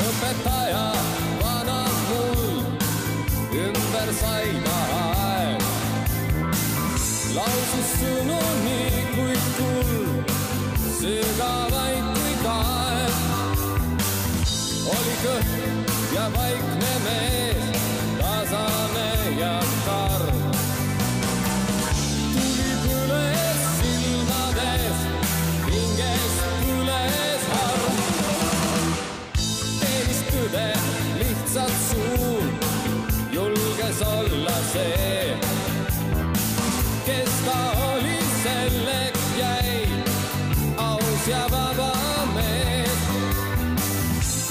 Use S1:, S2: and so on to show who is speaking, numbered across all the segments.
S1: õpetaja vanab mul, ümber sai ta aeg. Lausus sõnu nii kui kuld, sügavaid kui kaev. Oli kõht ja vaikne mees, tasane ja karm. Tuli põles silmades, hingest põles harm. Teenis tõde lihtsalt suur, julges olla see, kes ta oli, selleks jäi, aus ja vaba mees.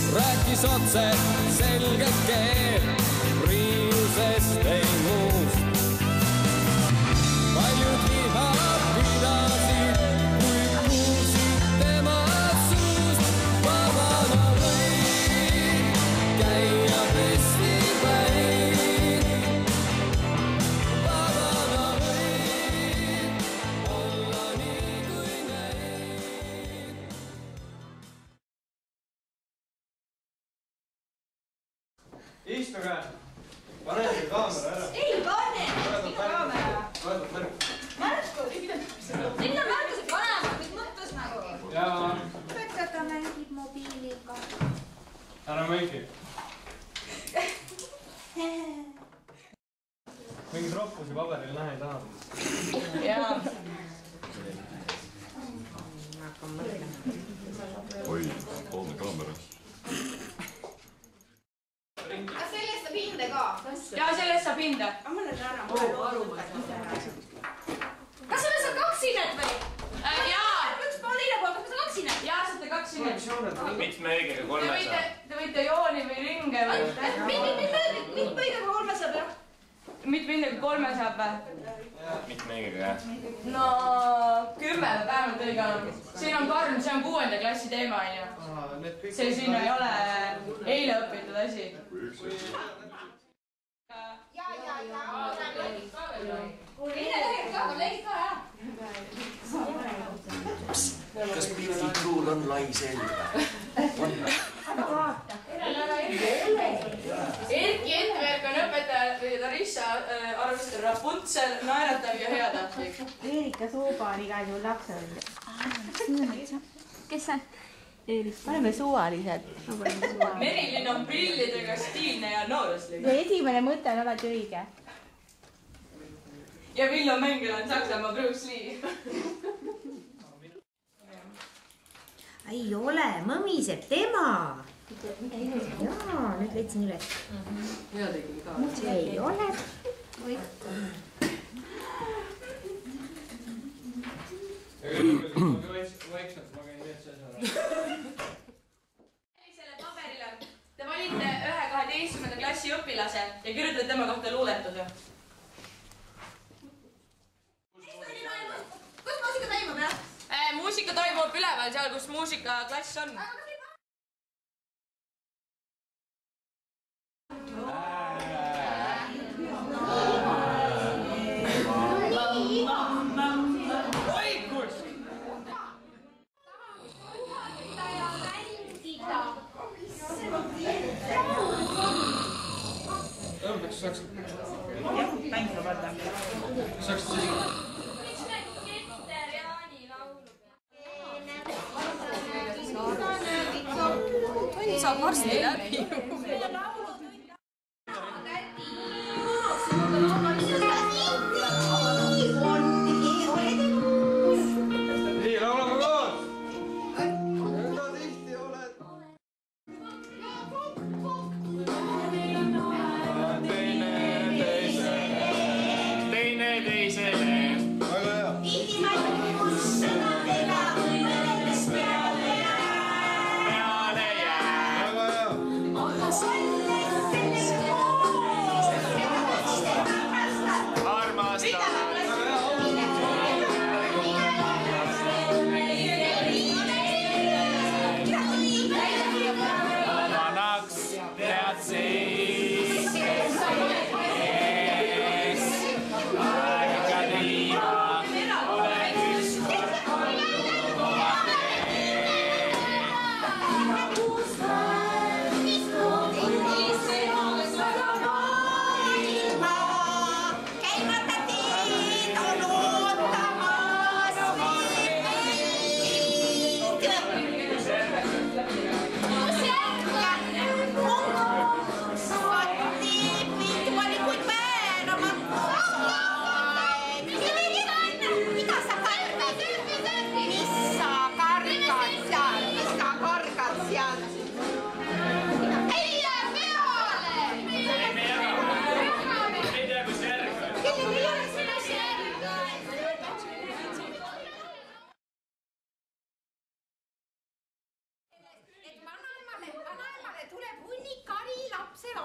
S1: Rääkis otse selget keelt, riiusest ei muust. Paljud viha pidasid, kui kuulsid tema suust. Vabana võib käia festivalil, vabana võib olla nii kui neid.
S2: Istuge! Pane see kaamera ära!
S3: Ei pane! Minu kaamera!
S2: Vaadab märk!
S3: Märku! Sinna märkused panema, mis mõttes nagu?
S2: Jaa!
S3: Õpetaja mängib mobiiliga.
S2: Ära mängi! Mingid roppusi paberil näha ei taha.
S3: Jaa.
S4: Oi, poolne kaamera.
S3: Kas sellest saab hinde ka?
S5: Jaa, sellest saab hinde.
S3: Aga ma olen ära, ma olen aru. Kas sellest saab 2 hinnet või?
S5: Jaa!
S3: Üks pool teine pool, kas me saab 2 hinnet?
S5: Jaa, saate 2 hinnet.
S6: Mitme õigega 300?
S5: Te võite jooni või ringe või?
S3: Mit põigega 3 saab jah?
S5: Mitme hindega 3 saab või?
S6: Mitme õigega jah?
S5: No 10 vähemalt õige on. Siin on Karm, see on 6. klassi teema, on ju. See siin ei ole eile õpitud asi.
S7: Kas pilditruul on lai selga?
S5: Erki Entverk on õpetaja või Larissa arvestab Rapuntsel, naeratav ja heatahtlik.
S8: Eerika Suuba on igal juhul lapsehoidja. Kes see? Paneme suvaliselt.
S5: Merilin on prillidega stiilne ja nooruslik.
S8: See esimene mõte on alati õige.
S5: Ja Villo Mängel on Saksamaa Bruce Lee.
S9: Ei ole, mõmiseb tema. Jaa, nüüd leidsin üles. See ei ole.
S5: Selle paberile te valite 1-12. klassi õpilase ja kirjutate tema kohta luuletuse.
S3: Kus muusika toimub jah?
S5: Muusika toimub üleval seal, kus muusikaklass on.
S2: Saaks...
S8: Jah, mängida vaata.
S2: Saaks siis...
S5: Tund saab varsti läbi.
S2: Nii, laulame koos! Enda tihti oled...
S6: Teine teisele.
S2: Väga hea.
S6: Peale jää.
S2: Väga hea.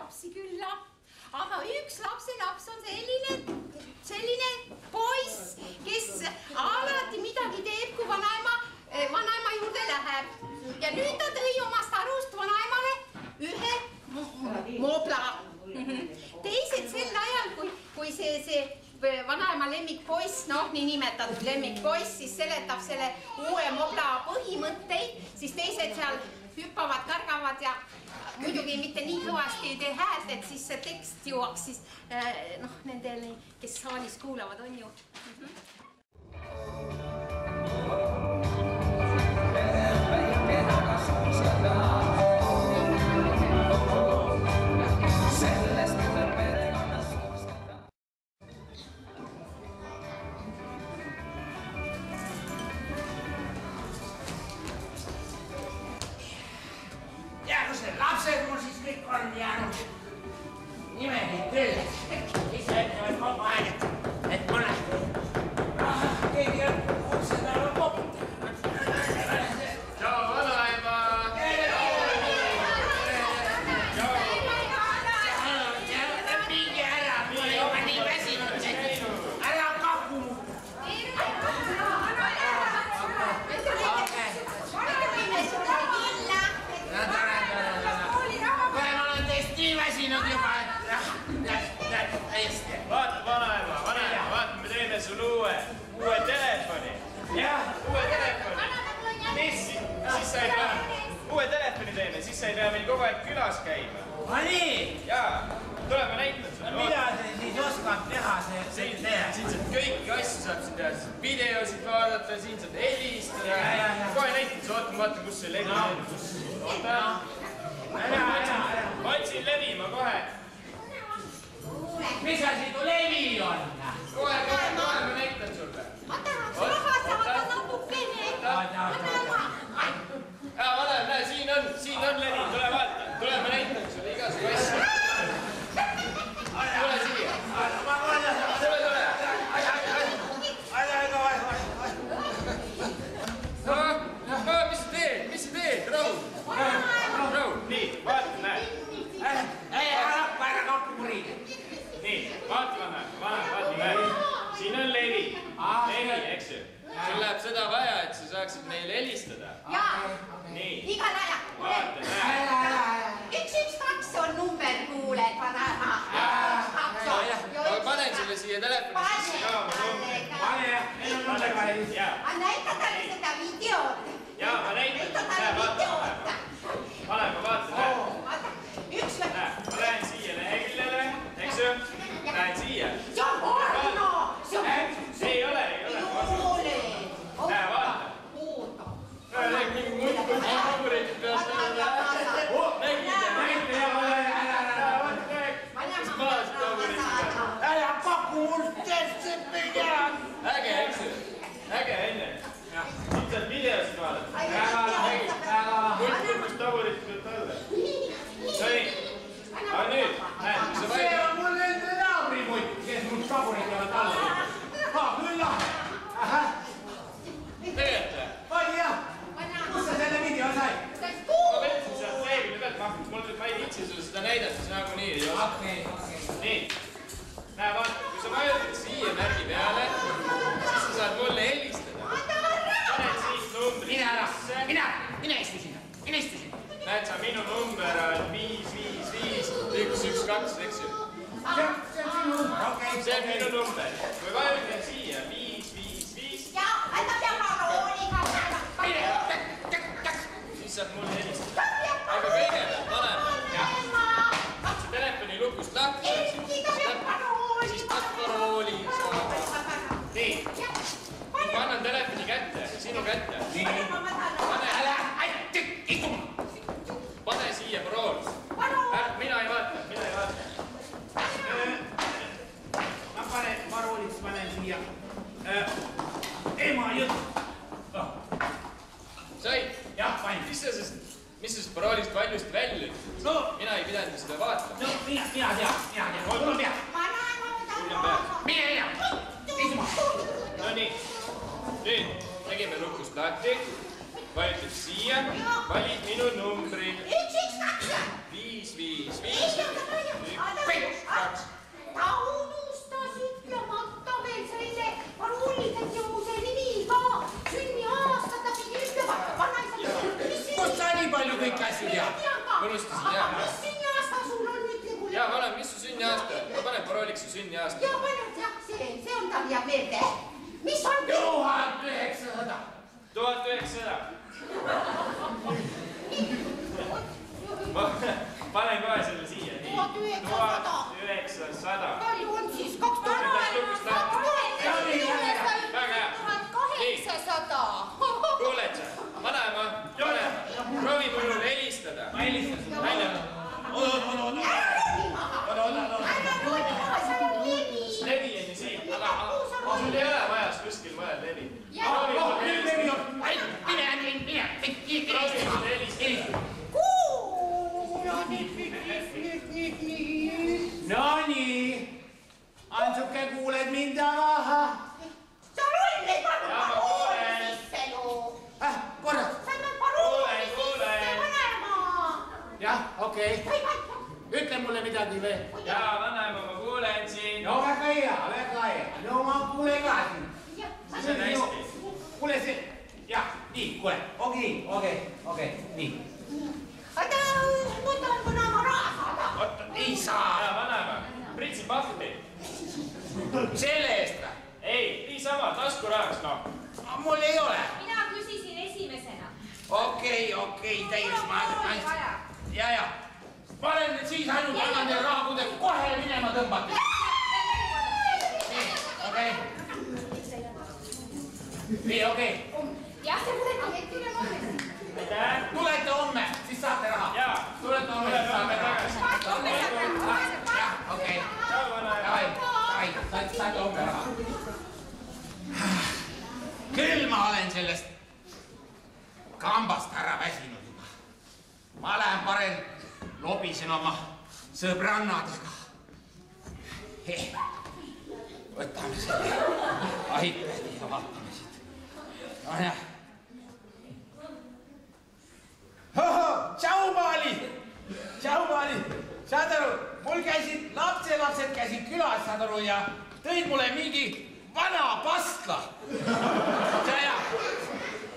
S9: lapsi külla, aga üks lapselaps on selline poiss, kes alati midagi teeb, kui vanaema juurde läheb. Ja nüüd ta tõi omast arust vanaemale ühe mobla. Teised sel ajal, kui see vanaema lemmikpoiss, nii nimetatud lemmikpoiss, siis seletab selle uue mobla põhimõtteid, siis teised seal hüppavad, kargavad ja muidugi mitte nii kõvasti ei tee häält, et siis see tekst jõuaks siis nendele, kes saalis kuulavad, on ju.
S10: Lapsed mul siis kõik on jäänud nimegi küll. Ise ütlevad kogu aeg, et mulle keegi on ukse taha poputanud.
S6: Tšau, vanaema!
S10: Minge ära, ma olen juba nii väsinud. Ära kaku mu. Väsinud juba, hästi.
S6: Vaata, vanaema, vaata, me teeme sulle uue telefoni.
S10: Jah,
S6: uue telefoni. Mis? Siis sa ei pea, uue telefoni teeme, siis sa ei pea meil kogu aeg külas käima.
S10: nii?
S6: Jaa, tule ma näitan sulle.
S10: Mida te siis oskab teha
S6: Siin saab kõiki asju saab siin teha, videosid vaadata, siin saab helistada. Kohe näitan, vaata, kus see levi on. Oota. Ma otsin levima kohe.
S10: Mis asi tu levi on?
S6: Kohe ma näitan sulle.
S9: Ma tahaks raha saada natukene.
S6: Vanem, näe, siin on levi, tule vaata. Tule, ma näitan sulle igasugu asju. Tule siia. Tule. Mis sa teed? Rahu. Nii, vaata, näe.
S10: Ära kakku muriid.
S6: Nii, vaata, vaata, näe. Siin on levi, eks ju. Sul läheb seda vaja, et sa saaksid meile helistada.
S9: Jaa,
S6: igal
S9: ajal.
S6: Vaata, näe.
S9: 112 on number, kuule, vanaema.
S6: Ma panen sulle siia telefoni sisse ka oma numbri.
S9: Näita talle seda videot.
S6: Jaa, ma näitan. Näe, vaata. Vanem, vaata, näe. Näe, ma lähen siia leheküljele, eks ju? Lähen siia.
S9: See on porno!
S6: Ei ole. Näe, vaata. Näe, mingi muidu numbreid peab nägida.
S10: Ära kaku mul tähtsed pead.
S6: Äge, eks ju? Äge, enne. Siin saad videosid vaadata. Muidu taburit pealt alla. Nii. Aga nüüd, näed, mis sa
S10: See on mul nende naabrimutt, kes mul taburit peavad alla. Küll lahe.
S6: Tegelikult.
S10: Oli jah. Kus sa selle video sai?
S6: Ma võtsin sealt leevile pealt, ma ei viitsi sulle seda näidata, see nagunii ei oska. Nii. Näe, vaata, kui sa vajutad siia märgi peale, siis sa saad mulle helistada. Paned siit numbri sisse.
S10: Mine istu sinna.
S6: Näed sa, minu number on 555-112, eks ju?
S10: See on sinu number, okei.
S6: See on minu number. Kui vajutan siia 555,
S9: Jaa, ta peab parooliga.
S6: siis saab mulle helistada. Aga kõigepealt, vanema, see telefoni lukust lahti saad, siis paned parooli. Nii, ma annan telefoni kätte, sinu kätte. Pane siia parool. Mina ei vaata.
S10: Ma paroolid panen siia. Ema jutt.
S6: Said?
S10: Jah, panin.
S6: Mis sa sellest paroolist valjusti välja ütlesid? Mina ei pidanud seda vaatama.
S10: No, mina tean. Mul on pea. Mine. Istuma.
S6: No nii. Nüüd tegime lukust lahti. Vajutad siia. Valid minu numbri. 555. unustasin, jaa.
S9: Mis sünniaasta sul on, ütle mulle.
S6: Jaa, ma olen, mis su sünniaasta? Ma panen parooliks su sünniaasta.
S9: Jaa, panen, jah, see on tal ja meelde. Mis on?
S10: 1900.
S6: 1900. Ma panen kohe selle siia. 1900.
S9: Palju on siis? 2800.
S6: Kuuled sa? Vanaema, proovi mulle helistada.
S10: Ma helistasin.
S6: Välja. Levi on ju siin. Aga sul ei ole vajas kuskil mõelda levi. Proovi mulle helistada.
S10: Nonii, Antsuke, kuuled mind taga?
S9: Sa roll ei pannud
S6: Jaa, ma kuulen.
S9: sisse ju.
S10: Korra.
S9: Sa pead parooli sisse panema.
S10: Jah, okei. Ütle mulle midagi veel.
S6: Jaa, vanaema, ma kuulen siin.
S10: No väga hea, väga hea. No ma kuulen ka siin.
S6: See on hästi.
S10: Kuule see, jah, nii, kuule, okei, nii.
S9: Oota, võtan mõnema raha saada.
S10: Oota, ei saa.
S6: Jaa, vanaema, pritsi pahvi.
S10: Selle eest või?
S6: Ei, niisama, taskurahaks, noh.
S10: Mul ei ole.
S8: mina küsisin esimesena.
S10: Okei, täiesti ma ja. Ma olen nüüd siis ainult annan teile raha, kui te kohe minema tõmbate. Nii, okei.
S8: jah, see muidugi.
S6: Aitäh.
S10: Tulete homme, siis saate raha.
S6: Jaa.
S10: Tulete homme, siis saate raha. Jah, okei.
S6: Tšau, vanaema.
S10: Saate homme raha. Küll ma olen sellest kambast ära väsinud juba. Ma lähen parem lobisen oma sõbrannadega. Võtame selle iPadi ja vaatame siit. No jah. Tšau, Maali! Saad aru, mul käisid lapselapsed käisid külas, saad aru, ja tõid mulle mingi vana pastla.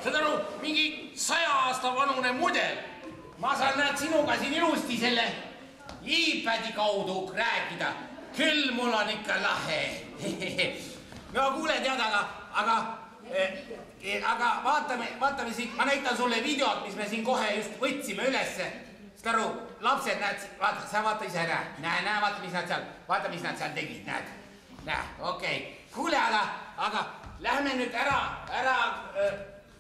S10: Saad aru, mingi 100 aasta vanune mudel. Ma saan näed sinuga siin ilusti selle iPadi kaudu rääkida. Küll mul on ikka lahe. No kuule, tead, aga vaatame siit, ma näitan sulle videot, mis me siin kohe just võtsime ülesse. Saad aru, lapsed, näed, vaata, sa vaata ise, näe, vaata, mis nad seal tegid, näed, okei. Kuule, aga lähme nüüd ära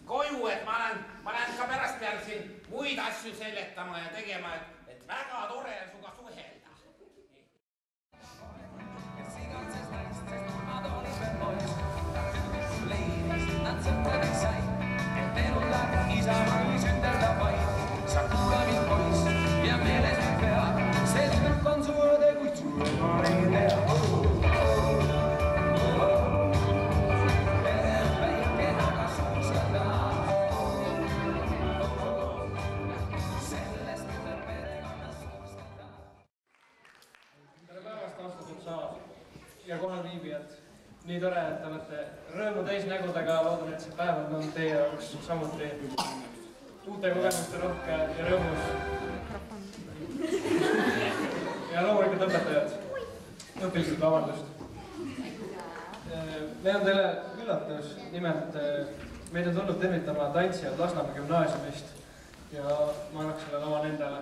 S10: koju, et ma lähen ka pärast peale siin muid asju seletama ja tegema, et väga tore on suga suhelda.
S1: Sa kuula mind poiss ja meeles nüüd pea, selgelt on su õde, kuid su ema ei tea. Väike taga suusada. Sellest tuleb perekonnas suustada.
S2: Tere päevast, austatud saal ja kohalviibijad. Nii tore, et te olete rõõmu täis nägudega. Loodan, et see päev on olnud teie jaoks samuti uute kogemuste rohke ja rõõmus. Ja loomulikult õpetajad. Õpilised vabandust. Meil on teile üllatus. Nimelt meid on tulnud tervitama tantsijad Lasnamäe gümnaasiumist ja ma annaks selle lava nendele.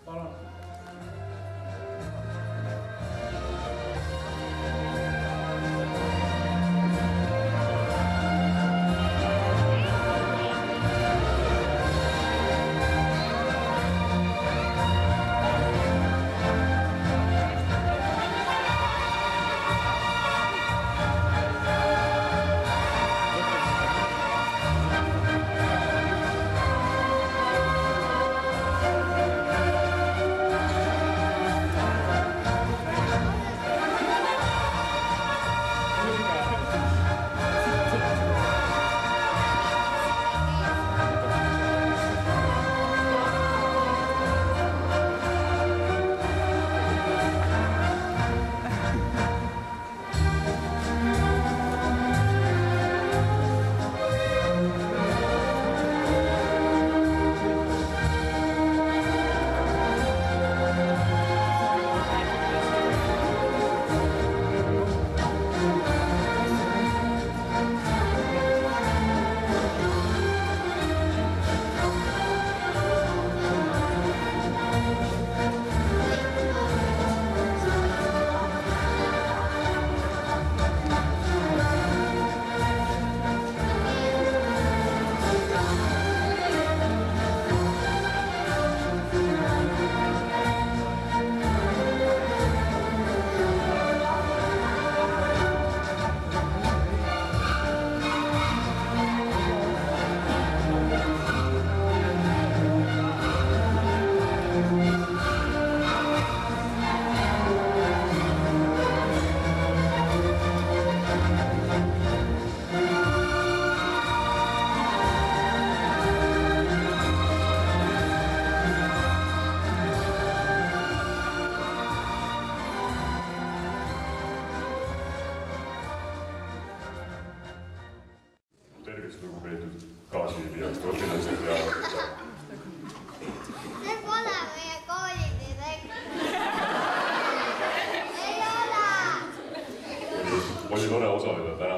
S2: Palun.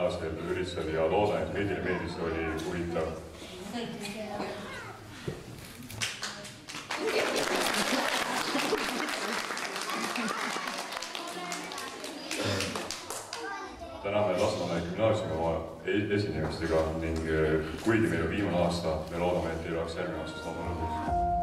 S4: tänasel üritusel ja loodan, et kõigile meeldis, oli huvitav. Täname Lasnamäe gümnaasiumi oma esinemistega ning kuigi meil on viimane aasta, me loodame, et teil oleks järgmine aastast oma lõpuks.